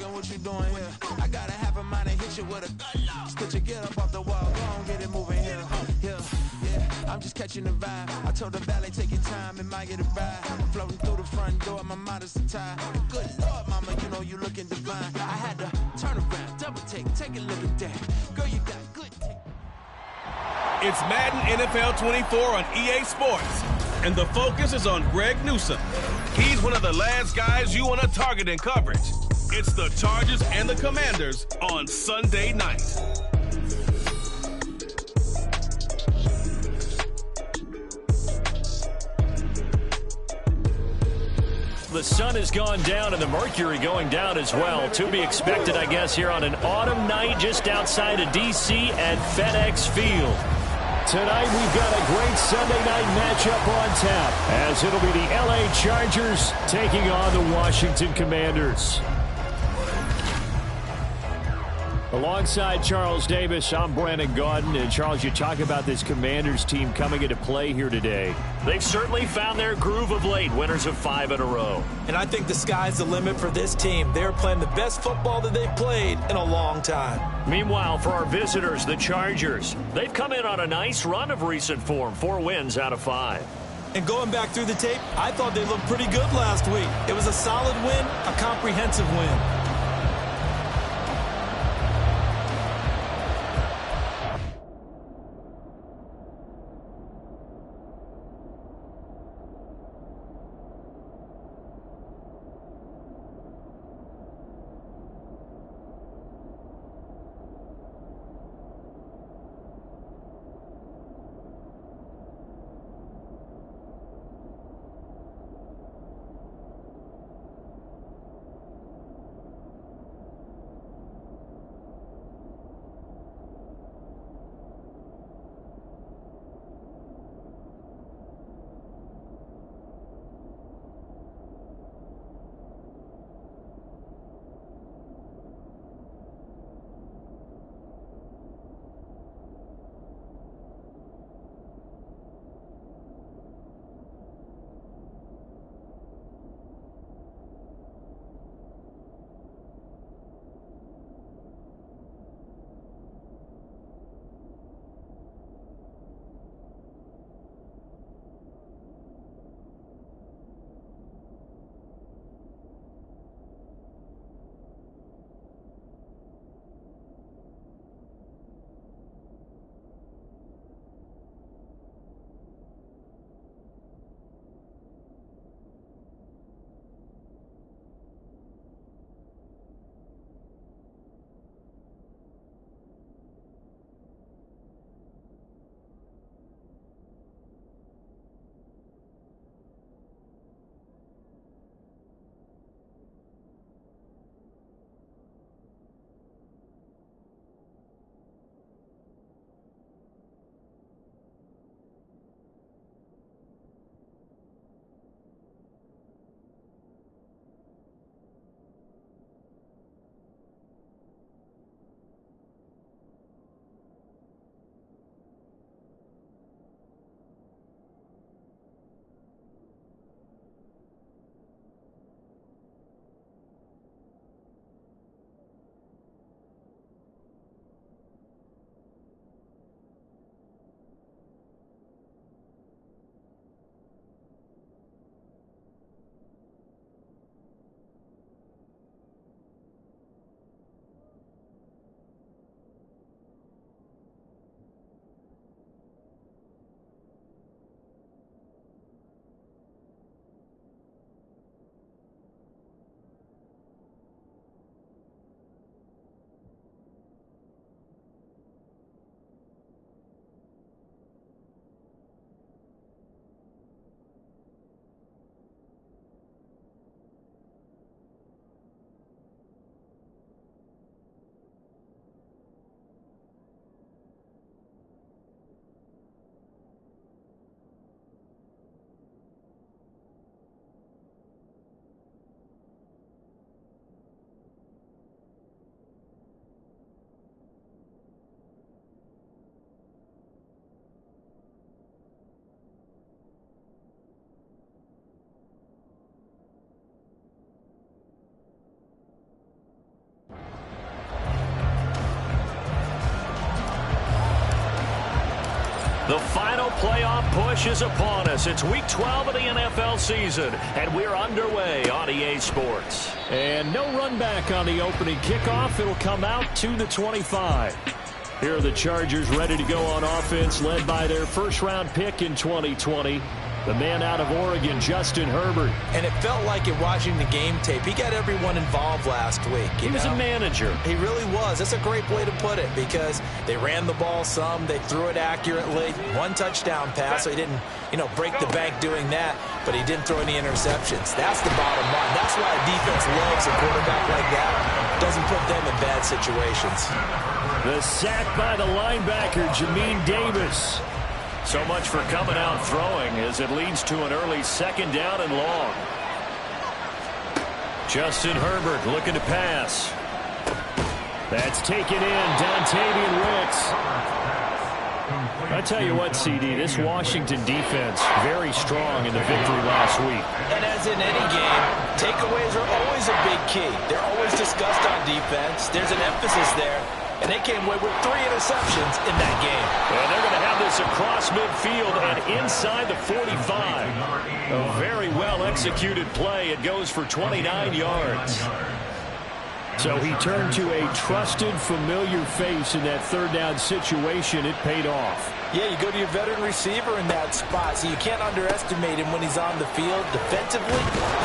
asking what you doing here. I got a half a mind to hit you with a stitch you, get up off the wall, go on, get it moving here. Yeah, I'm just catching the vibe. I told the valet, take your time, it might get a ride. Floating through the front door, my mind is a tie. Good Lord, mama, you know you looking divine. I had to turn around, double take a look at that. Girl, you got good take. It's Madden NFL 24 on EA Sports, and the focus is on Greg Newsome. He's one of the last guys you want to target in coverage. It's the Chargers and the Commanders on Sunday night. The sun has gone down and the mercury going down as well. To be expected, I guess, here on an autumn night just outside of D.C. at FedEx Field. Tonight we've got a great Sunday night matchup on tap, as it'll be the L.A. Chargers taking on the Washington Commanders. Alongside Charles Davis, I'm Brandon Gaudin. And Charles, you talk about this Commanders team coming into play here today. They've certainly found their groove of late, winners of 5 in a row. And I think the sky's the limit for this team. They're playing the best football that they've played in a long time. Meanwhile, for our visitors, the Chargers, they've come in on a nice run of recent form, 4 wins out of 5. And going back through the tape, I thought they looked pretty good last week. It was a solid win, a comprehensive win. The final playoff push is upon us. It's Week 12 of the NFL season, and we're underway on EA Sports. And no run back on the opening kickoff. It'll come out to the 25. Here are the Chargers ready to go on offense, led by their first-round pick in 2020. The man out of Oregon, Justin Herbert. And it felt like in watching the game tape, he got everyone involved last week. He was a manager. He really was. That's a great way to put it because they ran the ball some. They threw it accurately. One touchdown pass, so he didn't, break the bank doing that, but he didn't throw any interceptions. That's the bottom line. That's why a defense loves a quarterback like that. Doesn't put them in bad situations. The sack by the linebacker, Jamin Davis. So much for coming out throwing as it leads to an early second down and long. Justin Herbert looking to pass. That's taken in. Dontavian Wicks. I tell you what, CD, this Washington defense very strong in the victory last week. And as in any game, takeaways are always a big key. They're always discussed on defense. There's an emphasis there. And they came away with 3 interceptions in that game. And they're going to have this across midfield and inside the 45. A very well-executed play. It goes for 29 yards. So he turned to a trusted, familiar face in that third down situation. It paid off. Yeah, you go to your veteran receiver in that spot, so you can't underestimate him when he's on the field defensively.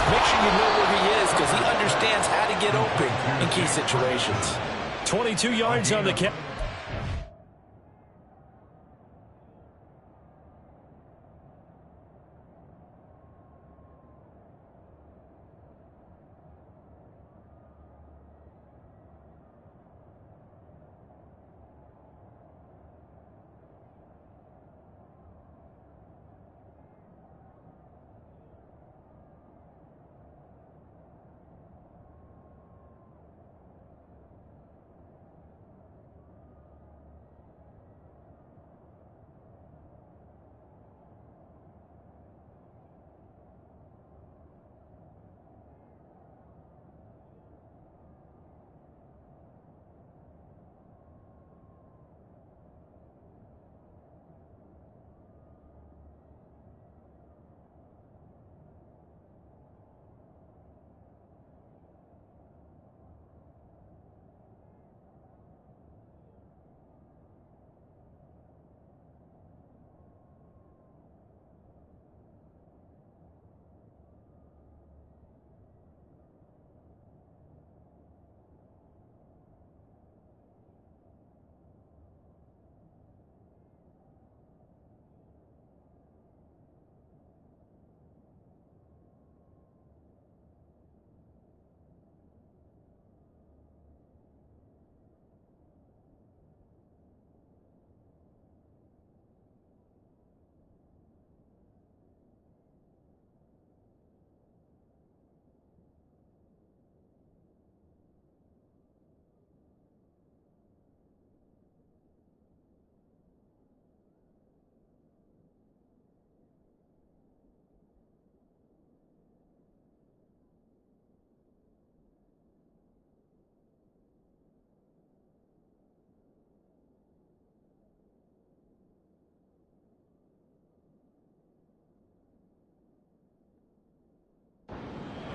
Make sure you know where he is because he understands how to get open in key situations. 22 yards on the count.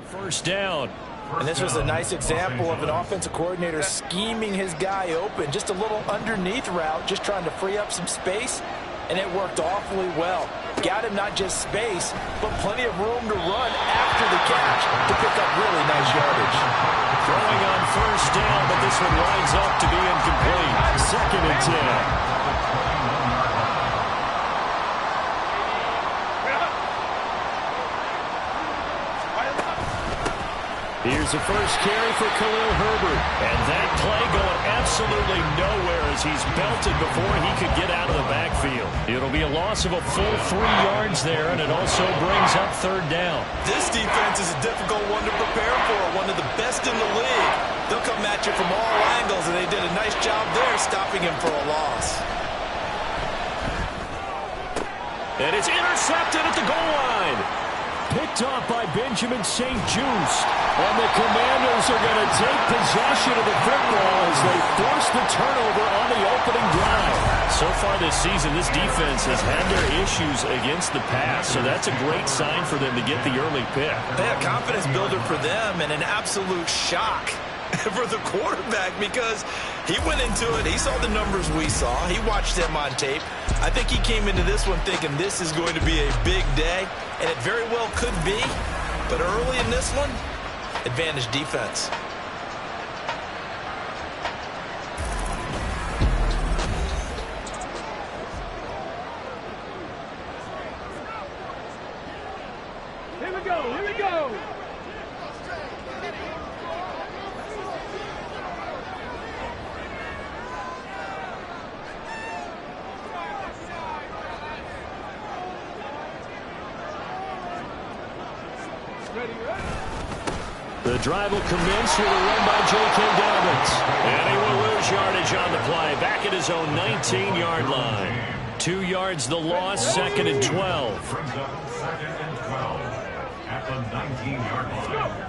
First down. And this was a nice example of an offensive coordinator scheming his guy open. Just a little underneath route, just trying to free up some space, and it worked awfully well. Got him not just space, but plenty of room to run after the catch to pick up really nice yardage. Throwing on first down, but this one lines up to be incomplete. 2nd and 10. Here's the first carry for Khalil Herbert. And that play going absolutely nowhere as he's belted before he could get out of the backfield. It'll be a loss of a full 3 yards there, and it also brings up 3rd down. This defense is a difficult one to prepare for, one of the best in the league. They'll come at you from all angles, and they did a nice job there stopping him for a loss. And it's intercepted at the goal line. picked off by Benjamin St. Just. And the Commanders are going to take possession of the football as they force the turnover on the opening drive. So far this season, this defense has had their issues against the pass, so that's a great sign for them to get the early pick. Yeah, confidence builder for them and an absolute shock for the quarterback because he went into it. He saw the numbers we saw. He watched them on tape. I think he came into this one thinking this is going to be a big day, and it very well could be. But early in this one, advantage defense. Here we go, here we go. The drive will commence with a run by J.K. Dobbins. And he will lose yardage on the play. Back at his own 19-yard line. 2 yards the loss, 2nd and 12. Second and 12 at the 19-yard line.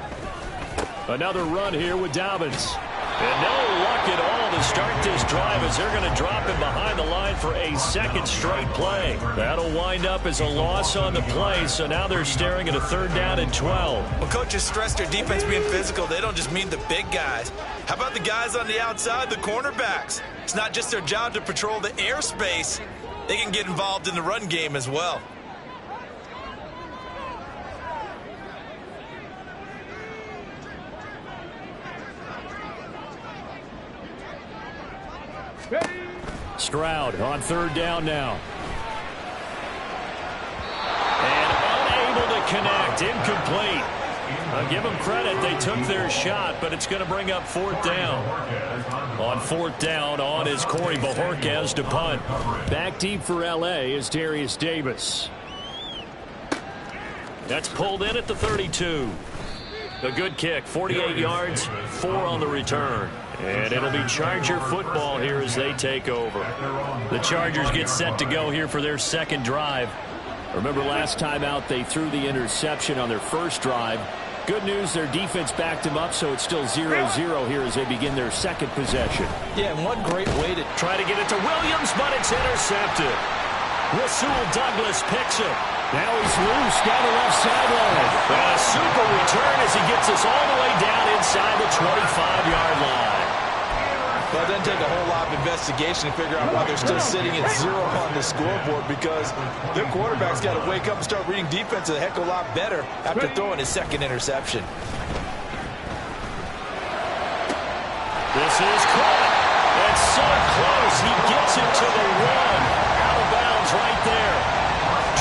Another run here with Dobbins. And no luck at all to start this drive as they're going to drop him behind the line for a second straight play. That'll wind up as a loss on the play, so now they're staring at a 3rd down and 12. Well, coaches stress their defense being physical. They don't just mean the big guys. How about the guys on the outside, the cornerbacks? It's not just their job to patrol the airspace. They can get involved in the run game as well. Stroud on 3rd down now. And unable to connect. Incomplete. I'll give them credit. They took their shot, but it's going to bring up 4th down. On 4th down, on is Corey Bojorquez to punt. Back deep for L.A. is Darius Davis. That's pulled in at the 32. A good kick, 48 yards, 4 on the return. And it'll be Charger football here as they take over. The Chargers get set to go here for their second drive. Remember last time out they threw the interception on their first drive. Good news, their defense backed them up, so it's still 0-0 here as they begin their second possession. Yeah, and one great way to try to get it to Williams, but it's intercepted. Rasul Douglas picks it. Now he's loose down the left sideline. A super return as he gets us all the way down inside the 25-yard line. Well, it doesn't take a whole lot of investigation to figure out why they're still sitting at 0 on the scoreboard because their quarterback's got to wake up and start reading defense a heck of a lot better after throwing his second interception. This is caught. That's so close. He gets it to the 1. Out of bounds right there.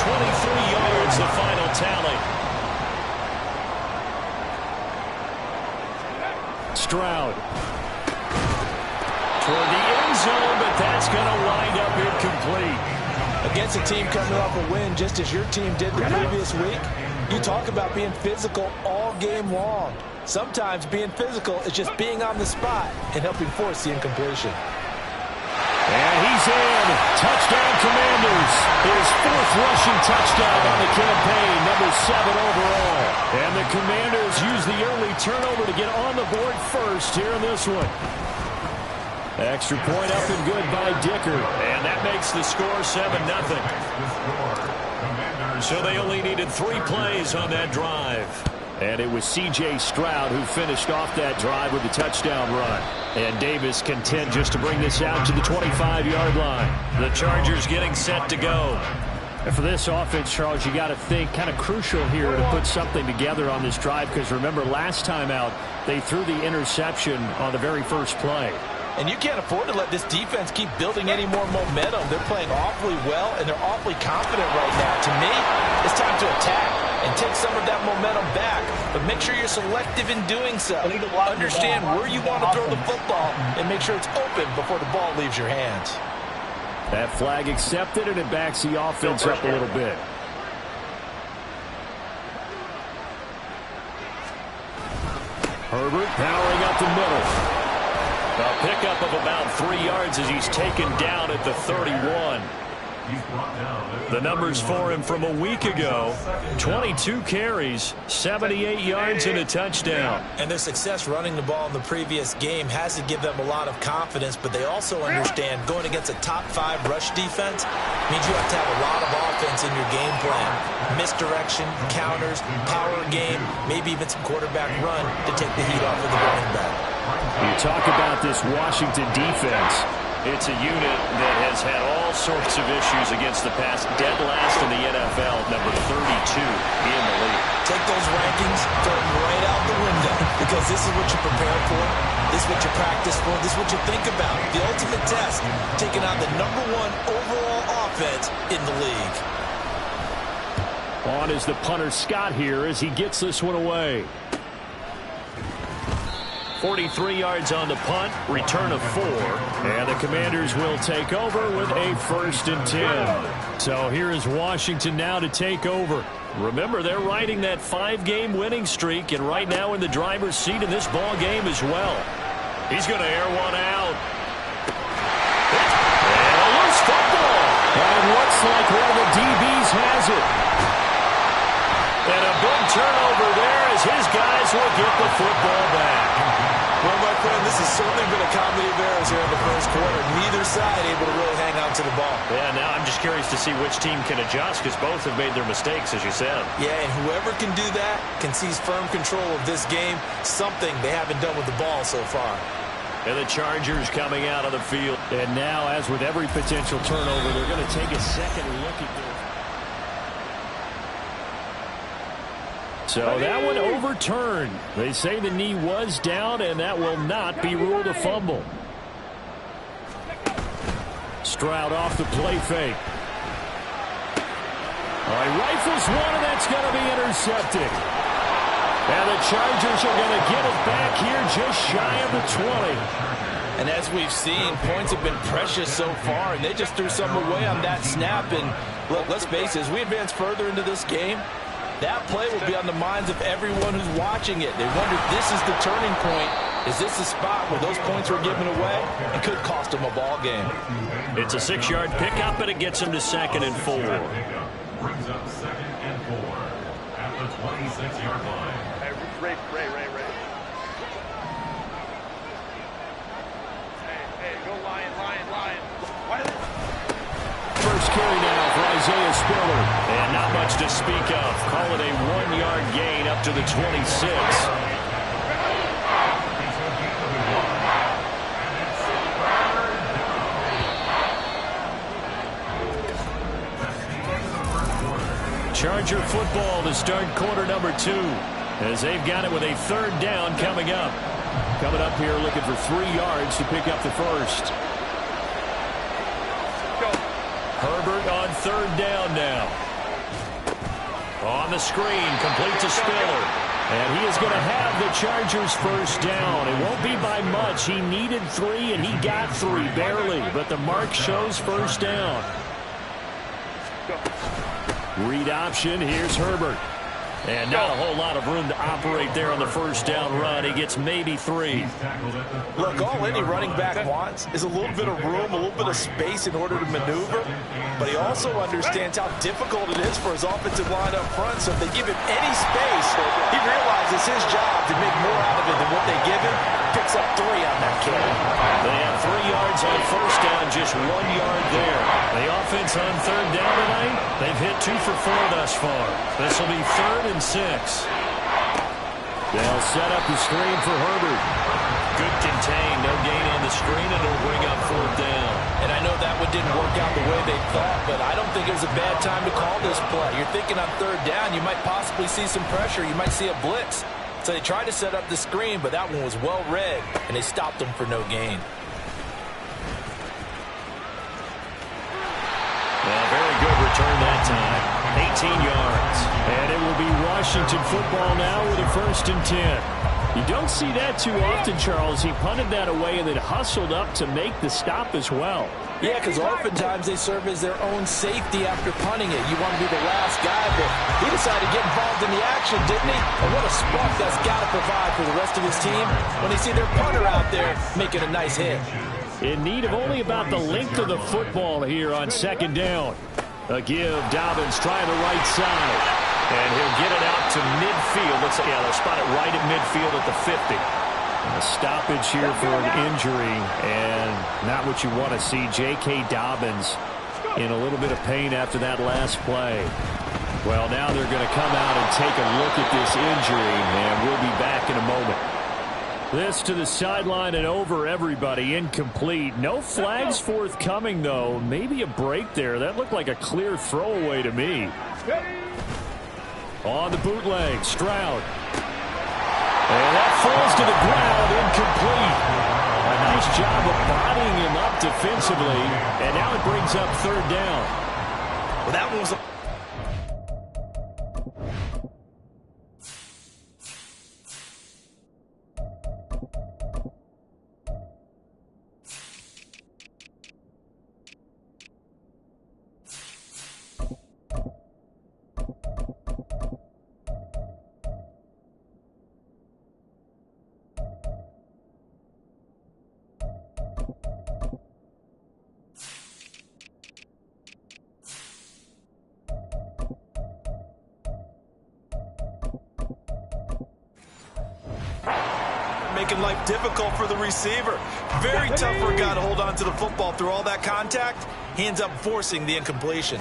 23 yards, the final tally. Stroud. Toward the end zone, but that's going to wind up incomplete. Against a team coming off a win just as your team did the previous week, you talk about being physical all game long. Sometimes being physical is just being on the spot and helping force the incompletion. And he's in. Touchdown, Commanders. His 4th rushing touchdown on the campaign, number 7 overall. And the Commanders use the early turnover to get on the board first here in this one. Extra point up and good by Dicker. And that makes the score 7-0. So they only needed 3 plays on that drive. And it was C.J. Stroud who finished off that drive with a touchdown run. And Davis content just to bring this out to the 25-yard line. The Chargers getting set to go. And for this offense, Charles, you got to think kind of crucial here to put something together on this drive because remember last time out they threw the interception on the very first play. And you can't afford to let this defense keep building any more momentum. They're playing awfully well, and they're awfully confident right now. To me, it's time to attack and take some of that momentum back. But make sure you're selective in doing so. Understand where you want to throw the football and make sure it's open before the ball leaves your hands. That flag accepted, and it backs the offense up a little bit. Herbert powering up the middle. A pickup of about 3 yards as he's taken down at the 31. The numbers for him from a week ago: 22 carries, 78 yards, and a touchdown. And their success running the ball in the previous game has to give them a lot of confidence, but they also understand going against a top-5 rush defense means you have to have a lot of offense in your game plan. Misdirection, counters, power game, maybe even some quarterback run to take the heat off of the running back. You talk about this Washington defense. It's a unit that has had all sorts of issues against the pass, dead last in the NFL, number 32 in the league. Take those rankings, throw them right out the window, because this is what you prepare for, this is what you practice for, this is what you think about. The ultimate test, taking on the number 1 overall offense in the league. On is the punter Scott here as he gets this one away. 43 yards on the punt, return of 4, and the Commanders will take over with a 1st and 10. So here is Washington now to take over. Remember, they're riding that 5-game winning streak, and right now in the driver's seat in this ball game as well. He's going to air one out. And a loose football. And it looks like one of the DBs has it. And a big turnover there as his guys will get the football back. Well, my friend, this has certainly been a comedy of errors here in the first quarter. Neither side able to really hang on to the ball. Yeah, now I'm just curious to see which team can adjust, because both have made their mistakes, as you said. Yeah, and whoever can do that can seize firm control of this game, something they haven't done with the ball so far. And the Chargers coming out of the field. And now, as with every potential turnover, they're going to take a second look at this. So that one overturned. They say the knee was down, and that will not be ruled a fumble. Stroud off the play fake. He rifles one, and that's going to be intercepted. And the Chargers are going to get it back here just shy of the 20. And as we've seen, points have been precious so far, and they just threw some away on that snap. And look, let's face it, as we advance further into this game, that play will be on the minds of everyone who's watching it. They wonder if this is the turning point. Is this the spot where those points were given away? It could cost them a ball game. It's a 6-yard pickup, and it gets them to 2nd and 4. Brings up 2nd and 4 at the 26-yard line. Hey, Ray. Hey, go Lion. Why did they... First carry now for Isaiah Spiller. And not much to speak of. Call it a 1-yard gain up to the 26. Charger football to start quarter number 2. As they've got it with a 3rd down coming up. Coming up here looking for 3 yards to pick up the first. Herbert on 3rd down now. On the screen, complete to Spiller. And he is going to have the Chargers first down. It won't be by much. He needed 3, and he got 3, barely. But the mark shows first down. Read option, here's Herbert. And not a whole lot of room to operate there on the first down run. He gets maybe 3. Look, all any running back wants is a little bit of room, a little bit of space in order to maneuver. But he also understands how difficult it is for his offensive line up front. So if they give him any space, he realizes his job to make more out of it than what they give him. Picks up 3 on that carry. They have 3 yards on first down, just 1 yard there. The offense on 3rd down tonight, they've hit 2 for 4 thus far. This will be 3rd and 6. They'll set up the screen for Herbert. Good contain, no gain on the screen, and it'll bring up 4th down. And I know that one didn't work out the way they thought, but I don't think it was a bad time to call this play. You're thinking on 3rd down, you might possibly see some pressure. You might see a blitz. So they tried to set up the screen, but that one was well read, and they stopped them for no gain. Well, very good return that time. 18 yards. And it will be Washington football now with a 1st and 10. You don't see that too often, Charles. He punted that away and then hustled up to make the stop as well. Yeah, because oftentimes they serve as their own safety after punting it. You want to be the last guy, but he decided to get involved in the action, didn't he? And what a spark that's got to provide for the rest of his team when they see their punter out there making a nice hit. in need of only about the length of the football here on second down. A give, Dobbins trying the right side. And he'll get it out to midfield. They'll spot it right at midfield at the 50. And a stoppage here for an injury, and not what you want to see. J.K. Dobbins in a little bit of pain after that last play. Well, now they're going to come out and take a look at this injury, and we'll be back in a moment. This to the sideline and over, everybody. Incomplete. No flags forthcoming, though. Maybe a break there. That looked like a clear throwaway to me. On the bootleg, Stroud. And that falls to the ground, incomplete. A nice job of bodying him up defensively, and now it brings up third down. Well, that one was a... making life difficult for the receiver. Very tough for a guy to hold on to the football through all that contact. He ends up forcing the incompletion.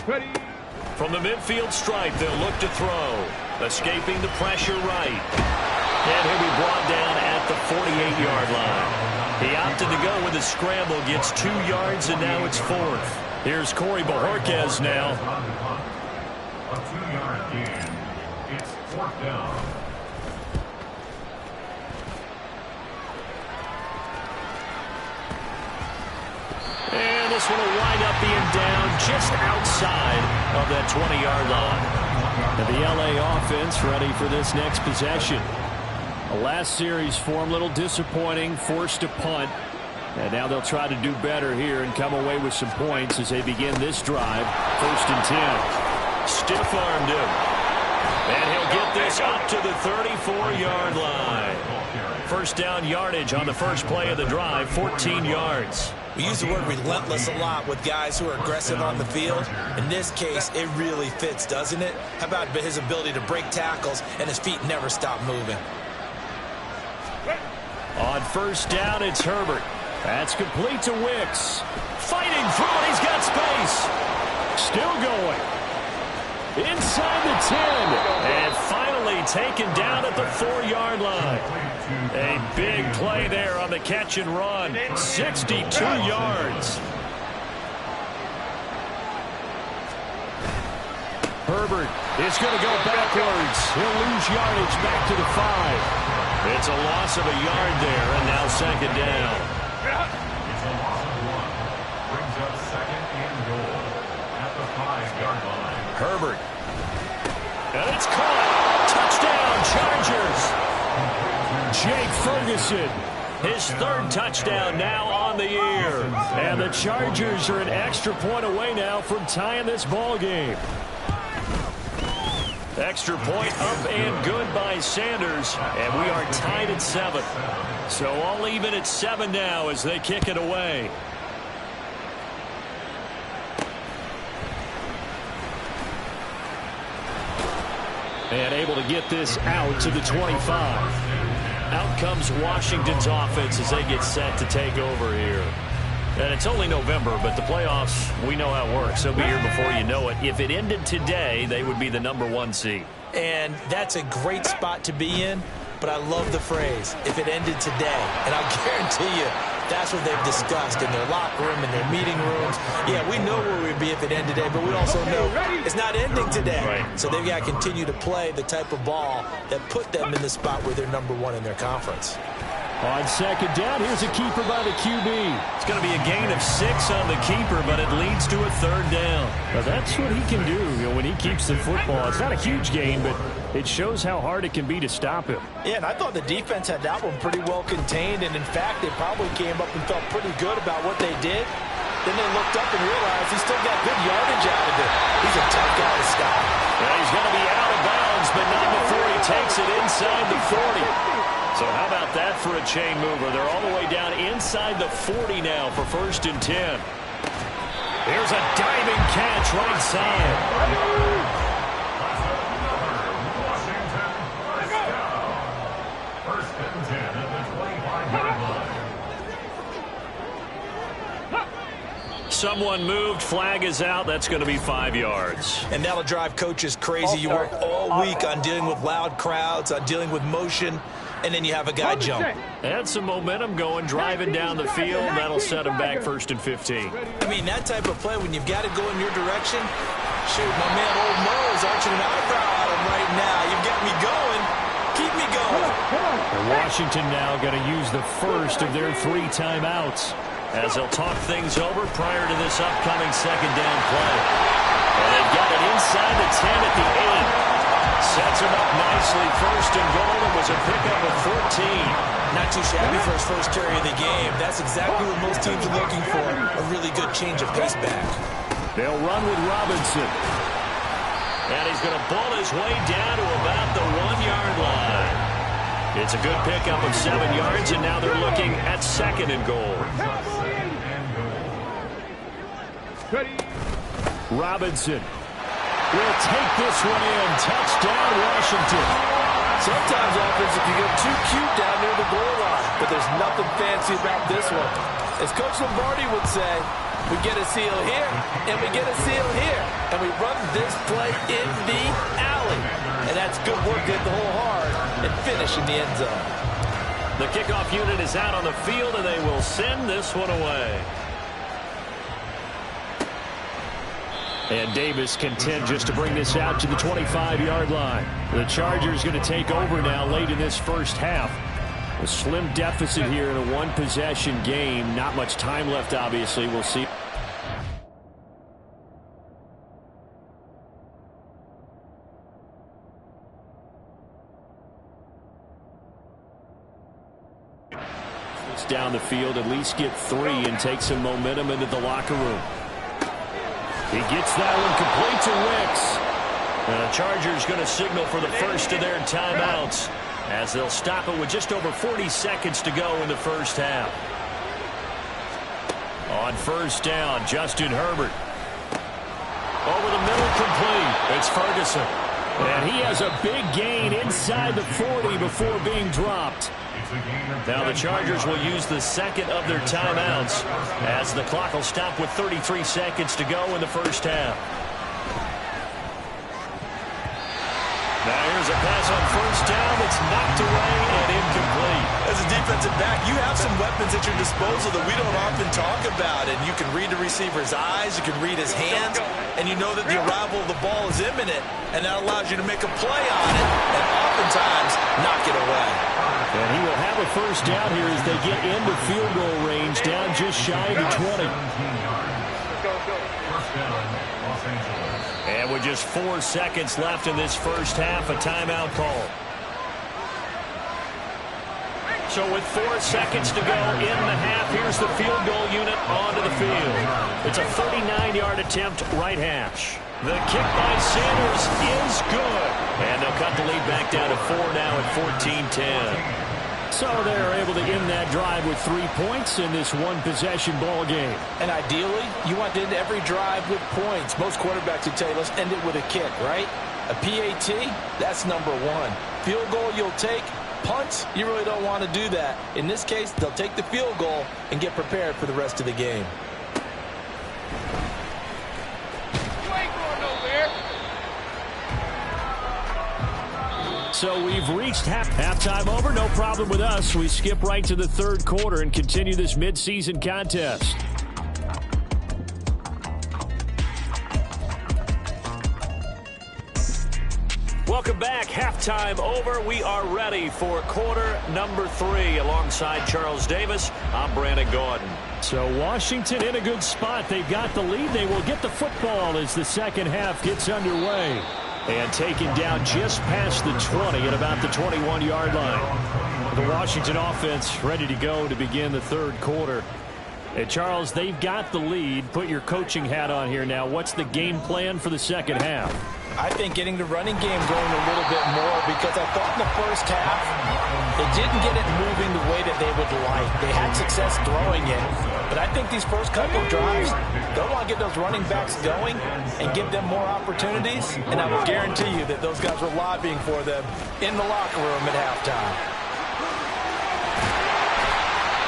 From the midfield stripe, they'll look to throw. Escaping the pressure right. And he'll be brought down at the 48-yard line. He opted to go with a scramble, gets 2 yards, and now it's fourth. Here's Corey Bojorquez now. A 2-yard gain. It's fourth down. And this one will wind up being down just outside of that 20-yard line. And the LA offense ready for this next possession. The last series for them, a little disappointing, forced a punt. And now they'll try to do better here and come away with some points as they begin this drive. 1st and 10. Stiff-armed him. And he'll get this up to the 34-yard line. First down yardage on the first play of the drive, 14 yards. We use the word relentless a lot with guys who are aggressive on the field. In this case, it really fits, doesn't it? How about his ability to break tackles and his feet never stop moving? On first down, it's Herbert. That's complete to Wicks. Fighting through it, he's got space. Still going. Inside the 10. And finally taken down at the 4-yard line. A big play there on the catch and run. 62 yards. Herbert is going to go backwards. He'll lose yardage back to the 5. It's a loss of a yard there, and now second down. It's a loss of 1. Brings up second and goal at the 5-yard line. Herbert. And it's caught. Touchdown, Chargers. Jake Ferguson. His 3rd touchdown now on the year. And the Chargers are an extra point away now from tying this ball game. Extra point up and good by Sanders. And we are tied at 7. So all even at 7 now as they kick it away. And able to get this out to the 25. Out comes Washington's offense as they get set to take over here. And it's only November, but the playoffs, we know how it works. They'll be here before you know it. If it ended today, they would be the #1 seed. And that's a great spot to be in, but I love the phrase, if it ended today. And I guarantee you, that's what they've discussed in their locker room, in their meeting rooms. Yeah, we know where we'd be if it ended today, but we also know it's not ending today. Right. So they've got to continue to play the type of ball that put them in the spot where they're #1 in their conference. On second down, here's a keeper by the QB. It's going to be a gain of 6 on the keeper, but it leads to a 3rd down. Now that's what he can do, when he keeps the football. It's not a huge gain, but it shows how hard it can be to stop him. Yeah, and I thought the defense had that one pretty well contained, and in fact, they probably came up and felt pretty good about what they did. Then they looked up and realized he still got good yardage out of it. He's a tough guy to stop. Yeah, he's going to be out of bounds, but not before he takes it inside the 40. So how about that for a chain mover? They're all the way down inside the 40 now for 1st and 10. There's a diving catch right side. Someone moved. Flag is out. That's going to be 5 yards. And that'll drive coaches crazy. You work all week on dealing with loud crowds, on dealing with motion, and then you have a guy jump. And some momentum going, driving down the field. That'll set him back 1st and 15. I mean, that type of play, when you've got to go in your direction, shoot, my man Old Mo is arching an eyebrow at him right now. You've got me going. Keep me going. And Washington now going to use the first of their 3 timeouts, as they'll talk things over prior to this upcoming 2nd down play. And they've got it inside the 10 at the 8. Sets him up nicely. 1st and goal. It was a pickup of 14. Not too shabby for his first carry of the game. That's exactly what most teams are looking for, a really good change of pace back. They'll run with Robinson. And he's going to bull his way down to about the 1-yard line. It's a good pickup of 7 yards, and now they're looking at 2nd and goal. Robinson will take this one in. Touchdown, Washington. Sometimes offenses can get too cute down near the goal line, but there's nothing fancy about this one. As Coach Lombardi would say, we get a seal here, and we get a seal here, and we run this play in the alley. And that's good work to hit the hole hard and finish in the end zone. The kickoff unit is out on the field, and they will send this one away. And Davis content just to bring this out to the 25-yard line. The Chargers going to take over now late in this first half. A slim deficit here in a one-possession game. Not much time left, obviously. We'll see. It's down the field, at least get 3 and take some momentum into the locker room. He gets that one complete to Wicks. And the Chargers going to signal for the first of their timeouts, as they'll stop it with just over 40 seconds to go in the first half. On 1st down, Justin Herbert. Over the middle, complete. It's Ferguson. And he has a big gain inside the 40 before being dropped. Now the Chargers will use the 2nd of their timeouts, as the clock will stop with 33 seconds to go in the first half. Now here's a pass on 1st down. It's knocked away and incomplete. As a defensive back, you have some weapons at your disposal that we don't often talk about. And you can read the receiver's eyes, you can read his hands, and you know that the arrival of the ball is imminent, and that allows you to make a play on it and oftentimes knock it away. And he will have a 1st down here as they get into field goal range, down just shy of the 20. And with just 4 seconds left in this first half, a timeout call. So with 4 seconds to go in the half, here's the field goal unit onto the field. It's a 39-yard attempt, right hash. The kick by Sanders is good. And they'll cut the lead back down to 4 now at 14-10. So they're able to end that drive with 3 points in this one-possession ball game. And ideally, you want to end every drive with points. Most quarterbacks would tell you, let's end it with a kick, right? A PAT, that's number 1. Field goal you'll take. Punts, you really don't want to do that. In this case, they'll take the field goal and get prepared for the rest of the game. So we've reached halftime over. No problem with us. We skip right to the 3rd quarter and continue this midseason contest. Welcome back. Halftime over. We are ready for quarter number 3. Alongside Charles Davis, I'm Brandon Gordon. So Washington in a good spot. They've got the lead. They will get the football as the second half gets underway. And taken down just past the 20 at about the 21-yard line. The Washington offense ready to go to begin the 3rd quarter. And Charles, they've got the lead. Put your coaching hat on here now. What's the game plan for the second half? I think getting the running game going a little bit more, because I thought in the first half they didn't get it moving the way that they would like. They had success throwing it, but I think these first couple of drives, they'll want to get those running backs going and give them more opportunities, and I will guarantee you that those guys were lobbying for them in the locker room at halftime.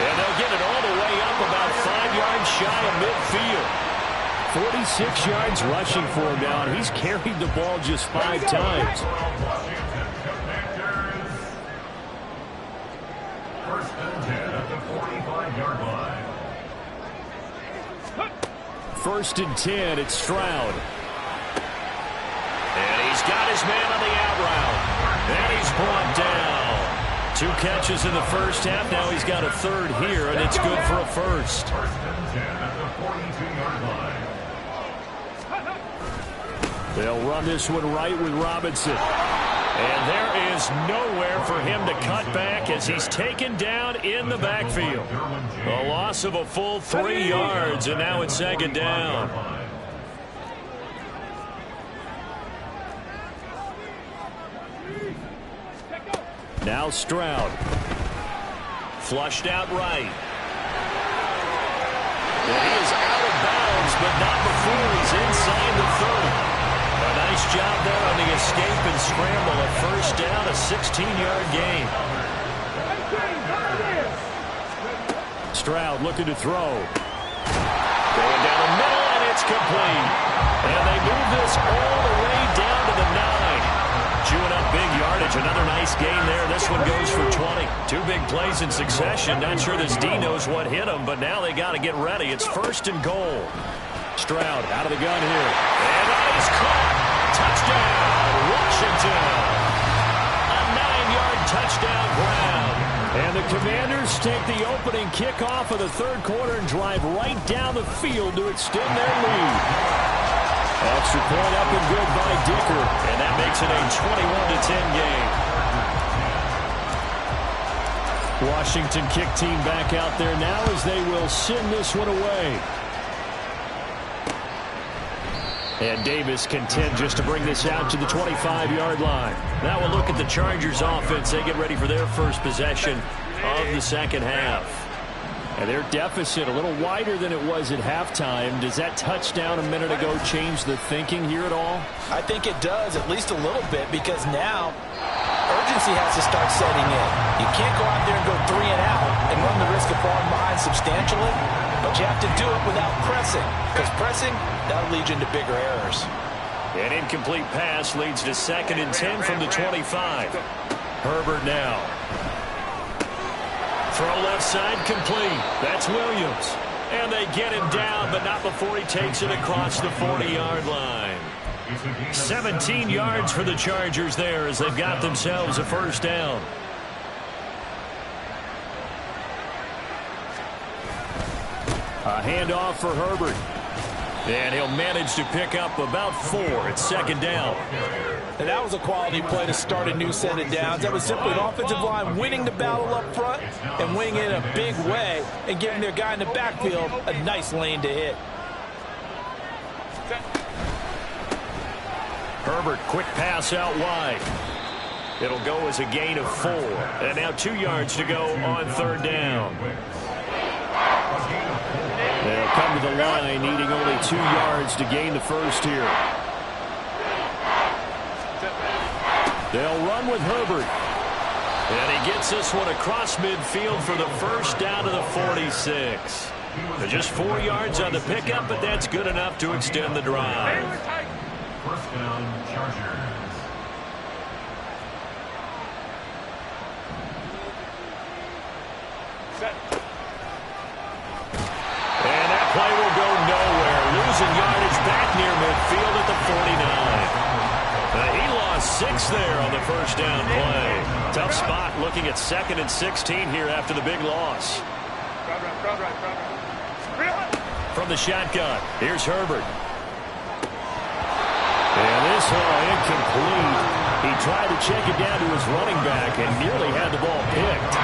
And they'll get it all the way up about 5 yards shy of midfield. 46 yards rushing for him now, and he's carried the ball just 5 times. First and 10 at the 45-yard line. First and 10, it's Stroud. And he's got his man on the out route. And he's brought down. 2 catches in the first half. Now he's got a third here, and it's good for a first. First and 10 at the 42-yard line. They'll run this one right with Robinson. And there is nowhere for him to cut back as he's taken down in the backfield. A loss of a full 3 yards, and now it's second down. Now Stroud. Flushed out right. And he is out of bounds, but not before he's inside the 30. A nice job there on the escape and scramble. A first down, a 16-yard gain. Stroud looking to throw. Going down the middle, and it's complete. And they move this all the way down to the 9. Chewing up big yardage. Another nice gain there. This one goes for 20. 2 big plays in succession. Not sure this D knows what hit him, but now they got to get ready. It's first and goal. Stroud out of the gun here. And that is caught. Touchdown, Washington. A 9-yard touchdown grab. And the Commanders take the opening kickoff of the third quarter and drive right down the field to extend their lead. Extra point up and good by Dicker. And that makes it a 21-10 game. Washington kick team back out there now as they will send this one away. And Davis content just to bring this out to the 25-yard line. Now we'll look at the Chargers offense. They get ready for their first possession of the second half. And their deficit a little wider than it was at halftime. Does that touchdown a minute ago change the thinking here at all? I think it does, at least a little bit, because now urgency has to start setting in. You can't go out there and go 3 and out and run the risk of falling behind substantially, but you have to do it without pressing, because pressing, that'll lead you into bigger errors. An incomplete pass leads to second and 10 from the 25. Herbert now. Throw left side complete. That's Williams. And they get him down, but not before he takes it across the 40-yard line. 17 yards for the Chargers there as they've got themselves a first down. A handoff for Herbert. And he'll manage to pick up about 4 at second down. And that was a quality play to start a new set of downs. That was simply an offensive line winning the battle up front and winning it in a big way and giving their guy in the backfield a nice lane to hit. Herbert, quick pass out wide. It'll go as a gain of 4. And now 2 yards to go on third down. They'll come to the line, needing only 2 yards to gain the first here. They'll run with Herbert. And he gets this one across midfield for the first down to the 46. They're just 4 yards on the pickup, but that's good enough to extend the drive. First down, Chargers. And that play will go nowhere. Losing yardage back near midfield at the 49. He lost 6 there on the first down play. Tough spot looking at second and 16 here after the big loss. From the shotgun, here's Herbert. And this incomplete. He tried to check it down to his running back and nearly had the ball picked.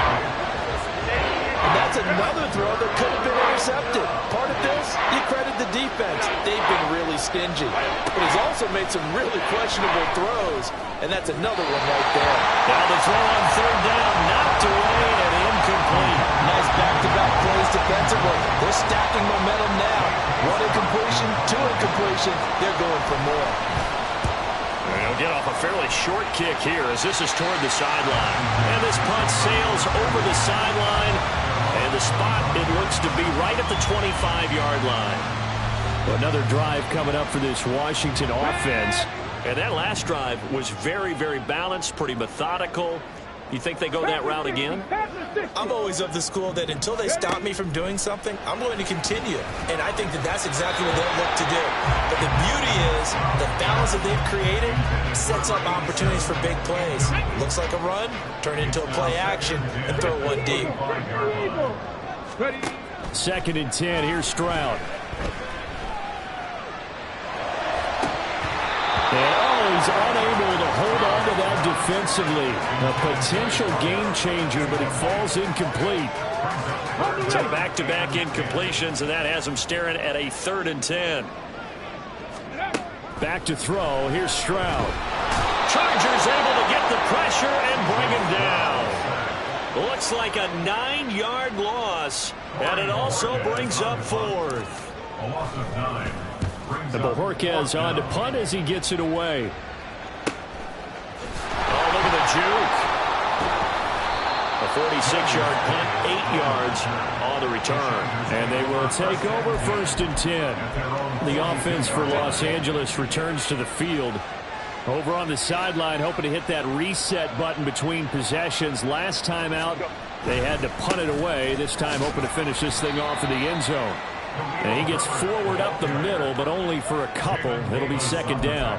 And that's another throw that could have been intercepted. intercepted. Part of this, you credit the defense. They've been really stingy. But he's also made some really questionable throws, and that's another one right there. Now the throw on third down, knocked away and incomplete. Nice back-to-back plays defensively. They're stacking momentum now. One incompletion, two incompletion. They're going for more. They'll get off a fairly short kick here as this is toward the sideline. And this punt sails over the sideline. And the spot, it looks to be right at the 25-yard line. Another drive coming up for this Washington offense. And that last drive was very, very balanced, pretty methodical. You think they go that route again? I'm always of the school that until they stop me from doing something, I'm going to continue. And I think that that's exactly what they'll look to do. But the beauty is the balance that they've created sets up opportunities for big plays. Looks like a run, turn into a play action, and throw one deep. 2nd and 10. Here's Stroud. He's unable to hold on to that defensively. A potential game changer, but it falls incomplete. So back-to-back incompletions, and that has him staring at a 3rd and 10. Back to throw. Here's Stroud. Chargers able to get the pressure and bring him down. Looks like a 9-yard loss, and it also brings up 4th. A loss of 9. And Bojorquez on to punt as he gets it away. Oh, look at the juke. A 46-yard punt, 8 yards on the return. And they will take over 1st and 10. The offense for Los Angeles returns to the field. Over on the sideline, hoping to hit that reset button between possessions. Last time out, they had to punt it away. This time, hoping to finish this thing off in the end zone. And he gets forward up the middle, but only for a couple. It'll be 2nd down.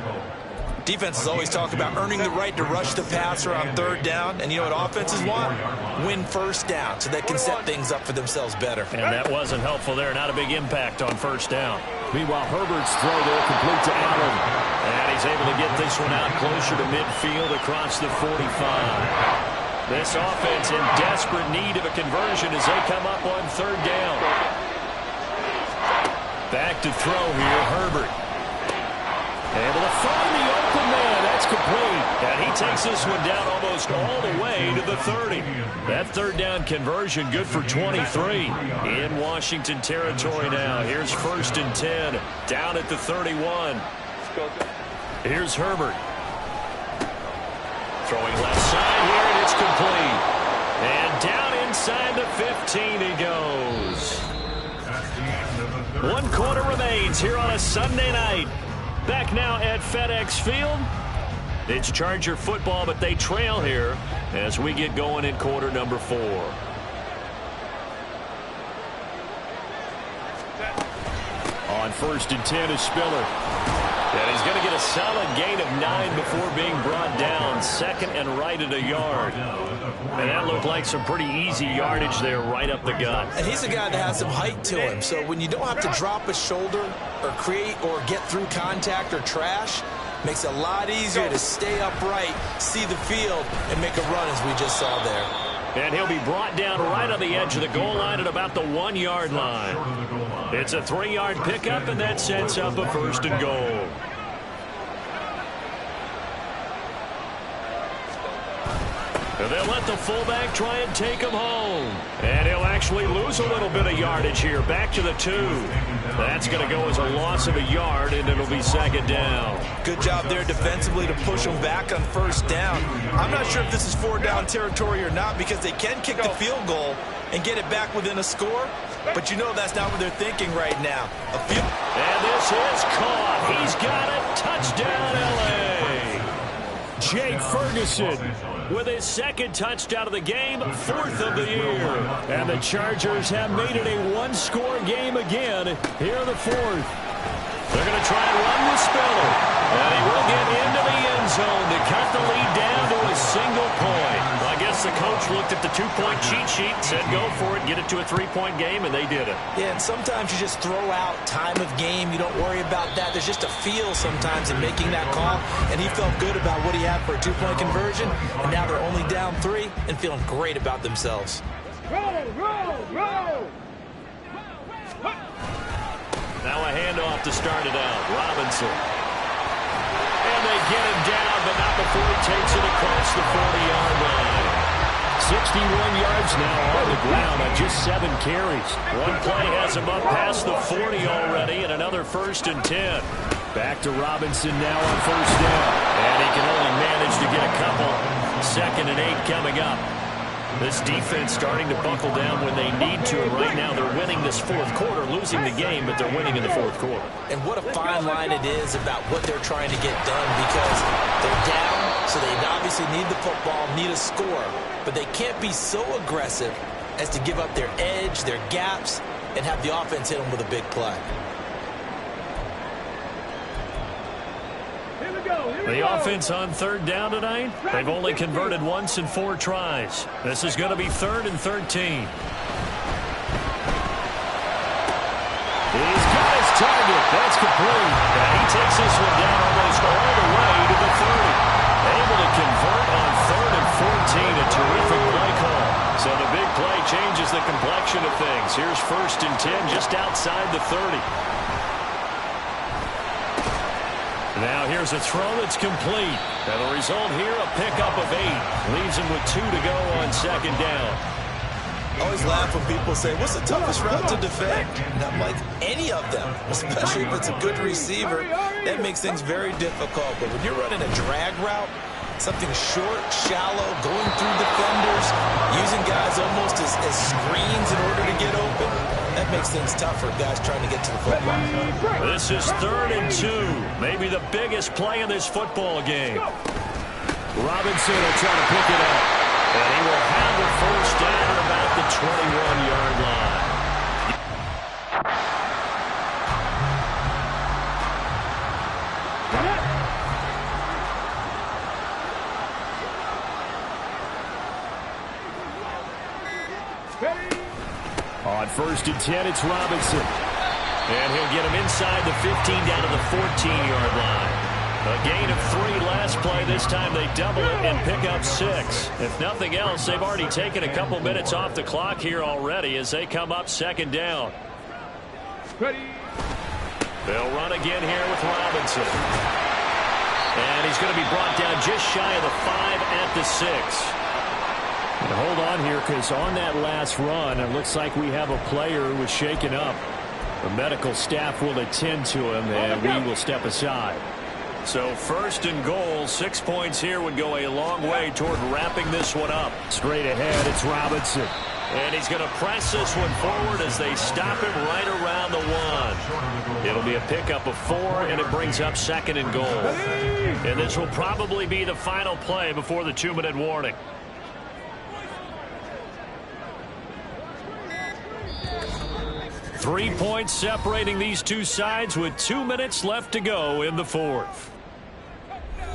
Defenses always talk about earning the right to rush the passer on 3rd down. And you know what offenses want? Win 1st down so they can set things up for themselves better. And that wasn't helpful there. Not a big impact on 1st down. Meanwhile, Herbert's throw there complete to Allen. And he's able to get this one out closer to midfield across the 45. This offense in desperate need of a conversion as they come up on 3rd down. Back to throw here, Herbert. Able to find the open man. That's complete. And he takes this one down almost all the way to the 30. That 3rd down conversion good for 23. In Washington territory now. Here's 1st and 10. Down at the 31. Here's Herbert. Throwing left side here, and it's complete. And down inside the 15 he goes. 1 quarter remains here on a Sunday night. Back now at FedEx Field. It's Charger football, but they trail here as we get going in quarter number 4. On 1st and 10 is Spiller. And he's going to get a solid gain of 9 before being brought down. 2nd and right at a yard. And that looked like some pretty easy yardage there right up the gut. And he's a guy that has some height to him. So when you don't have to drop a shoulder or create or get through contact or trash, makes it a lot easier to stay upright, see the field, and make a run as we just saw there. And he'll be brought down right on the edge of the goal line at about the 1-yard line. It's a 3-yard pickup, and that sets up a 1st and goal. And they'll let the fullback try and take him home. And he'll actually lose a little bit of yardage here. Back to the 2. That's going to go as a loss of a yard, and it'll be 2nd down. Good job there defensively to push them back on 1st down. I'm not sure if this is 4-down territory or not because they can kick the field goal and get it back within a score. But you know that's not what they're thinking right now. And this is caught. He's got it. Touchdown, L.A. Jake Ferguson with his 2nd touchdown of the game, 4th of the year. And the Chargers have made it a 1-score game again here in the 4th. They're going to try and run with Spiller. And he will get into the end zone to cut the lead down to a single point. I guess the coach looked at the 2-point cheat sheet, said go for it, get it to a 3-point game, and they did it. Yeah, and sometimes you just throw out time of game. You don't worry about that. There's just a feel sometimes in making that call, and he felt good about what he had for a 2-point conversion, and now they're only down 3 and feeling great about themselves. Roll, roll, roll! off to start it out. Robinson. And they get him down, but not before he takes it across the 40-yard line. 61 yards now on the ground on just 7 carries. One play has him up past the 40 already, and another 1st and 10. Back to Robinson now on 1st down. And he can only manage to get a couple. 2nd and 8 coming up. This defense starting to buckle down when they need to. And right now they're winning this 4th quarter, losing the game, but they're winning in the 4th quarter. And what a fine line it is about what they're trying to get done, because they're down, so they obviously need the football, need a score. But they can't be so aggressive as to give up their edge, their gaps, and have the offense hit them with a big play. The offense on 3rd down tonight, they've only converted once in 4 tries. This is going to be 3rd and 13. He's got his target. That's complete. And he takes this one down almost all the way to the 30. Able to convert on 3rd and 14. A terrific play call. So the big play changes the complexion of things. Here's 1st and 10 just outside the 30. Now here's a throw that's complete. And the result here, a pickup of 8. Leaves him with 2 to go on 2nd down. I always laugh when people say, what's the toughest route to defend? And I'm like, any of them, especially if it's a good receiver. That makes things very difficult. But when you're running a drag route, something short, shallow, going through defenders, using guys almost as screens in order to get open, that makes things tough for guys trying to get to the football. This is 3rd and 2. Maybe the biggest play in this football game. Robinson will try to pick it up. And he will have the 1st down at about the 21-yard line. On 1st and 10, it's Robinson. And he'll get him inside the 15 down to the 14-yard line. A gain of 3 last play. This time they double it and pick up 6. If nothing else, they've already taken a couple minutes off the clock here already as they come up 2nd down. They'll run again here with Robinson. And he's going to be brought down just shy of the 5 at the 6. And hold on here, because on that last run, it looks like we have a player who was shaken up. The medical staff will attend to him, and we will step aside. So 1st and goal, 6 points here would go a long way toward wrapping this one up. Straight ahead, it's Robinson. And he's going to press this one forward as they stop him right around the 1. It'll be a pickup of 4, and it brings up 2nd and goal. And this will probably be the final play before the 2-minute warning. Three points separating these two sides with 2 minutes left to go in the 4th.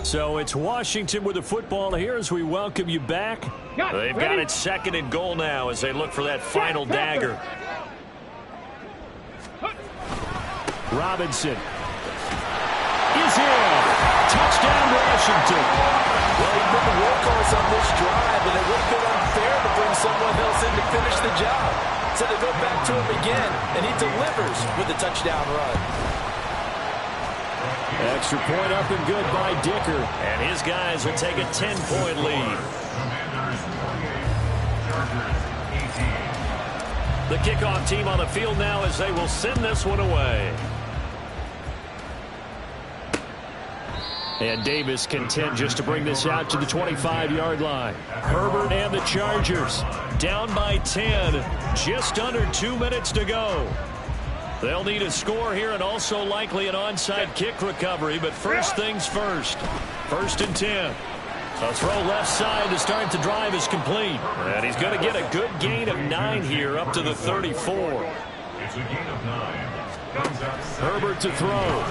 So it's Washington with the football here as we welcome you back. They've got it 2nd and goal now as they look for that final dagger. Robinson is in. Touchdown, Washington. Well, he's been the workhorse on this drive, and it would have been unfair to bring someone else in to finish the job. So they go back to him again, and he delivers with a touchdown run. Extra point up and good by Dicker. And his guys will take a 10-point lead. The kickoff team on the field now as they will send this one away. And Davis content just to bring this out to the 25-yard line. Herbert and the Chargers down by 10. Just under 2 minutes to go. They'll need a score here and also likely an onside kick recovery. But first things first. 1st and 10. A throw left side to start the drive is complete. And he's going to get a good gain of 9 here up to the 34. It's a gain of 9. Herbert to throw.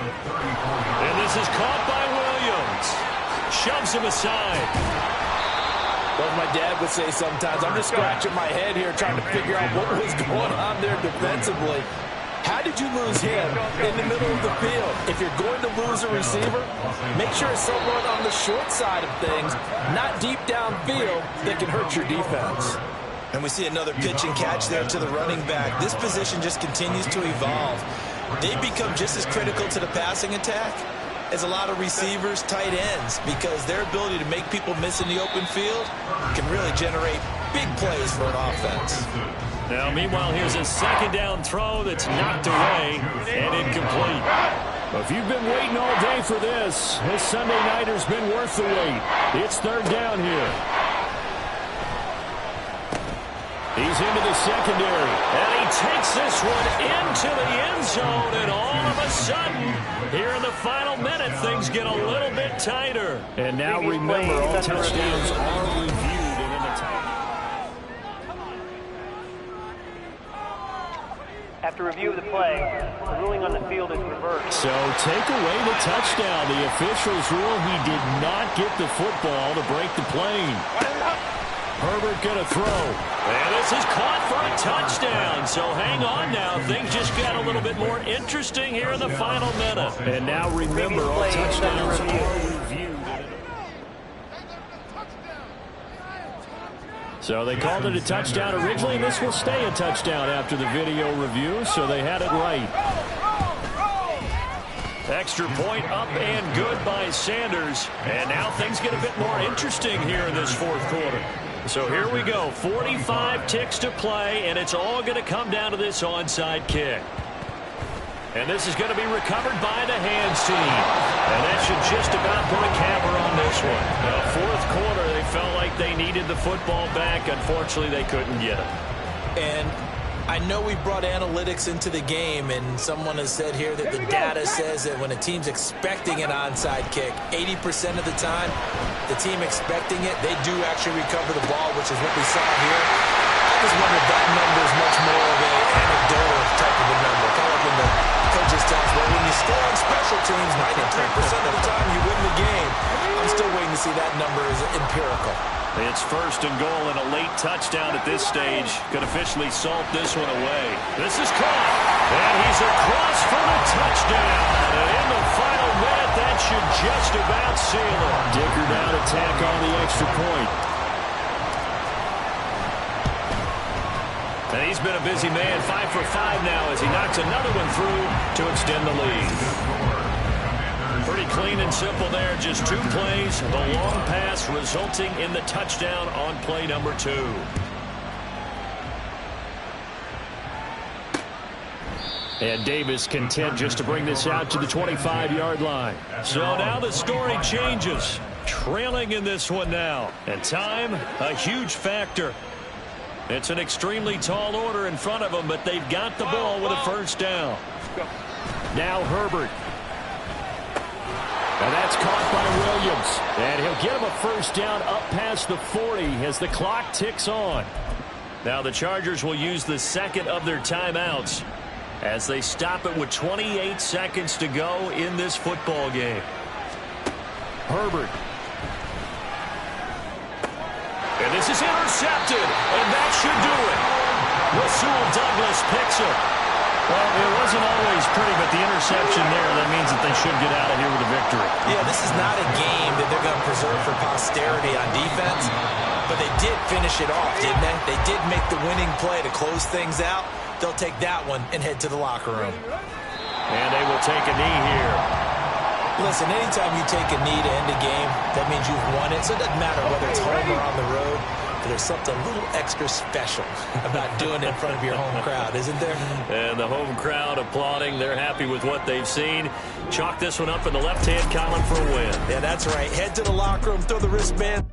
And this is caught by Williams. Shoves him aside. Well, my dad would say sometimes, I'm just scratching my head here trying to figure out what was going on there defensively. How did you lose him in the middle of the field? If you're going to lose a receiver, make sure it's someone on the short side of things, not deep downfield, that can hurt your defense. And we see another pitch and catch there to the running back. This position just continues to evolve. they become just as critical to the passing attack as a lot of receivers, tight ends, because their ability to make people miss in the open field can really generate big plays for an offense. Now, meanwhile, here's a second down throw that's knocked away and incomplete. If you've been waiting all day for this Sunday nighter's been worth the wait. It's third down here. He's into the secondary, and he takes this one into the end zone, and all of a sudden, here in the final minute, things get a little bit tighter. And now remember, all touchdowns are reviewed and in the time. After review of the play, the ruling on the field is reversed. So take away the touchdown. The officials rule he did not get the football to break the plane. Herbert going to throw. And this is caught for a touchdown. So hang on now. Things just got a little bit more interesting here in the final minute. And now remember, all touchdowns are reviewed. So they called it a touchdown originally, and this will stay a touchdown after the video review, so they had it right. Extra point up and good by Sanders. And now things get a bit more interesting here in this fourth quarter. So here we go, 45 ticks to play, and it's all going to come down to this onside kick. And this is going to be recovered by the hands team. And that should just about put a capper on this one. Now, fourth quarter, they felt like they needed the football back. Unfortunately, they couldn't get it. And I know we brought analytics into the game, and someone has said here that the data says that when a team's expecting an onside kick, 80% of the time, the team expecting it, they do actually recover the ball, which is what we saw here. I just wonder if that number is much more of an anecdotal type of a number. Kind of like when the coaches tell us, well, when you score on special teams, 93% of the time you win the game. I'm still waiting to see that number is empirical. It's first and goal and a late touchdown at this stage. Could officially salt this one away. This is caught. And he's across for the touchdown. And in the final minute, that should just about seal it. Dicker down attack on the extra point. And he's been a busy man, 5 for 5 now as he knocks another one through to extend the lead. Pretty clean and simple there, just 2 plays. The long pass resulting in the touchdown on play number 2. And Davis content just to bring this out to the 25-yard line. So now the story changes. Trailing in this one now. And time, a huge factor. It's an extremely tall order in front of them, but they've got the ball with a first down. Now Herbert. And that's caught by Williams. And he'll get him a first down up past the 40 as the clock ticks on. Now the Chargers will use the second of their timeouts as they stop it with 28 seconds to go in this football game. Herbert. And this is intercepted. And that should do it. Rasul Douglas picks it. Well, it wasn't always pretty, but the interception there, that means that they should get out of here with a victory. Yeah, this is not a game that they're going to preserve for posterity on defense, but they did finish it off, didn't they? They did make the winning play to close things out. They'll take that one and head to the locker room. And they will take a knee here. Listen, anytime you take a knee to end a game, that means you've won it. So it doesn't matter whether it's home or on the road. But there's something a little extra special about doing it in front of your home crowd, isn't there? And the home crowd applauding. They're happy with what they've seen. Chalk this one up in the left-hand column for a win. Yeah, that's right. Head to the locker room, throw the wristband.